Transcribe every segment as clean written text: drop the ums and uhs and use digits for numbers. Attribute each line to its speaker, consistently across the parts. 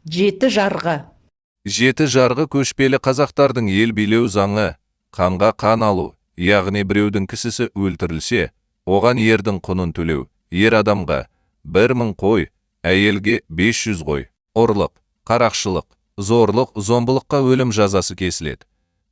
Speaker 1: Жеті жарғы.
Speaker 2: Жеті жарғы көшпелі қазақтардың ел билеу заңы, қанға қан алу, яғни біреудің кісісі өлтірілсе, оған ердің құнын төлеу, ер адамға 1000 қой, әйелге 500 қой. Ұрлық, қарақшылық, зорлық, зомбылыққа өлім жазасы кесіледі.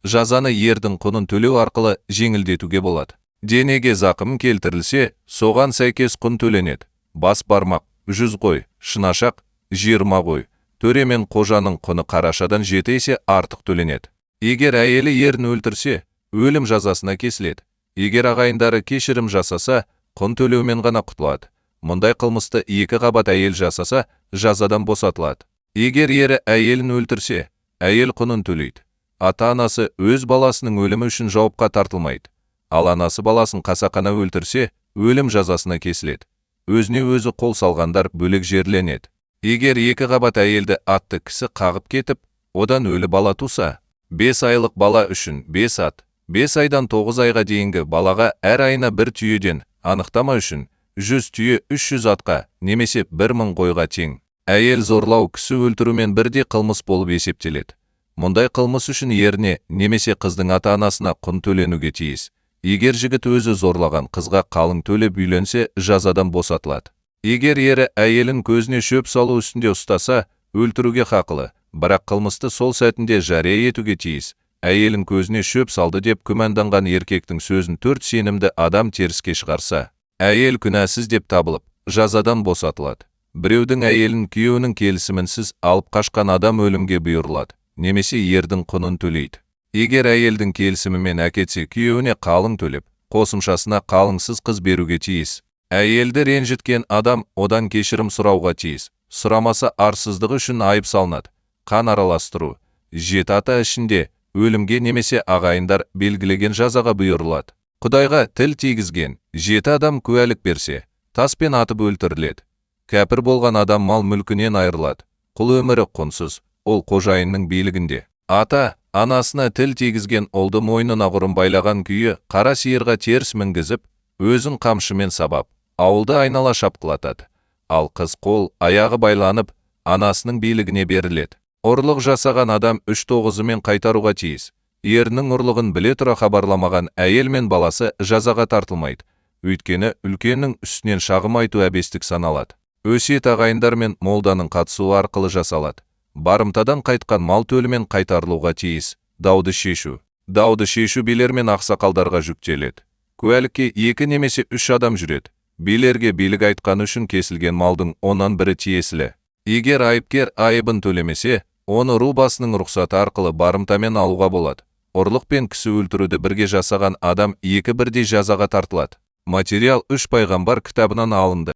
Speaker 2: Жазаны ердің құнын төлеу арқылы жеңілдетуге болады. Денеге зақым келтірілсе, соған сәйкес құн төленеді. Бас бармақ 100 қой, шынашақ 20 қой. Төре мен қожаның құны қарашадан 7 есе артық төленеді. Егер әйелі ерін өлтірсе, өлім жазасына кесіледі. Егер ағайындары кешірім жасаса, құн төлеумен ғана құтылады. Мұндай қылмысты 2 қабат әйел жасаса, жазадан босатылады. Егер ері әйелін өлтірсе, әйел құнын төлейді. Ата-анасы өз баласының өлімі үшін жауапқа тартылмайды. Ал анасы баласын қасақана өлтірсе, өлім жазасына кесіледі. Өзіне өзі қол салғандар бөлек жерленеді. Егер 2 қабат әйелді атты кісі қағып кетіп, одан өлі бала туса, 5 айлық бала үшін 5 ат, 5 айдан 9 айға дейінгі балаға әр айына 1 түйеден, анықтама үшін 100 түйе 300 атқа, немесе 1000 қойға тең. Әйел зорлау, кісі өлтірумен бірдей қылмыс болып есептеледі. Мұндай қылмыс үшін еріне немесе қыздың ата-анасына құн төленуге тиіс. Егер жігіт өзі зорлаған қызға қалың төлеп үйленсе, жазадан босатылады. Егер ері әйелін көзіне шөп салу үстінде ұстаса, өлтіруге хақылы, бірақ қылмысты сол сәтінде жария етуге тиіс. Әйелін көзіне шөп салды деп күмәнданған еркектің сөзін 4 сенімді адам теріске шығарса, әйел күнәсіз деп табылып, жазадан босатылады. Біреудің әйелін күйеуінің келісімінсіз алып қашқан адам өлімге бұйырылады, немесе ердің құнын төлейді. Егер әйелдің келісімімен әкетсе, күйеуіне қалың төлеп, қосымшасына қалыңсыз қыз беруге тиіс. Әйелді ренжіткен адам одан кешірім сұрауға тиіс. Сұрамаса, арсыздығы үшін айып салынады. Қан араластыру, 7 ата ішінде өлімге немесе ағайындар белгілеген жазаға бұйырылады. Құдайға тіл тигізген 7 адам куәлік берсе, таспен атып өлтіріледі. Кәпір болған адам мал мүлкінен айырылады. Құл өмірі құнсыз, ол қожайынның билігінде. Ата, анасына тіл тигізген ұлды мойнына құрым байлаған күйі қара сиырға теріс мінгізіп, өзін қамшымен сабап, ауылды айнала шапқылатады. Ал қыз қол, аяғы байланып, анасының билігіне беріледі. Ұрлық жасаған адам 3/9-мен қайтаруға тиіс. Ерінің ұрлығын біле тұра хабарламаған әйел мен баласы жазаға тартылмайды. Өйткені үлкеннің үстінен шағым айту әбестік саналады. Өсиет ағайындар мен молданың қатысуы арқылы жасалады. Барымтадан қайтқан мал төлімен қайтарылуға тиіс. Дауды шешу билер мен ақсақалдарға жүктеледі. Куәлікке 2 немесе 3 адам жүреді. Билерге билік айтқан үшін кесілген малдың 10-нан 1-і тиесілі. Егер айыпкер айыбын төлемесе, оны ру басының рұқсаты арқылы барымтамен алуға болады. Ұрлық пен кісі өлтіруді бірге жасаған адам 2 бірдей жазаға тартылады. Материал 3 пайғамбар кітабынан алынды.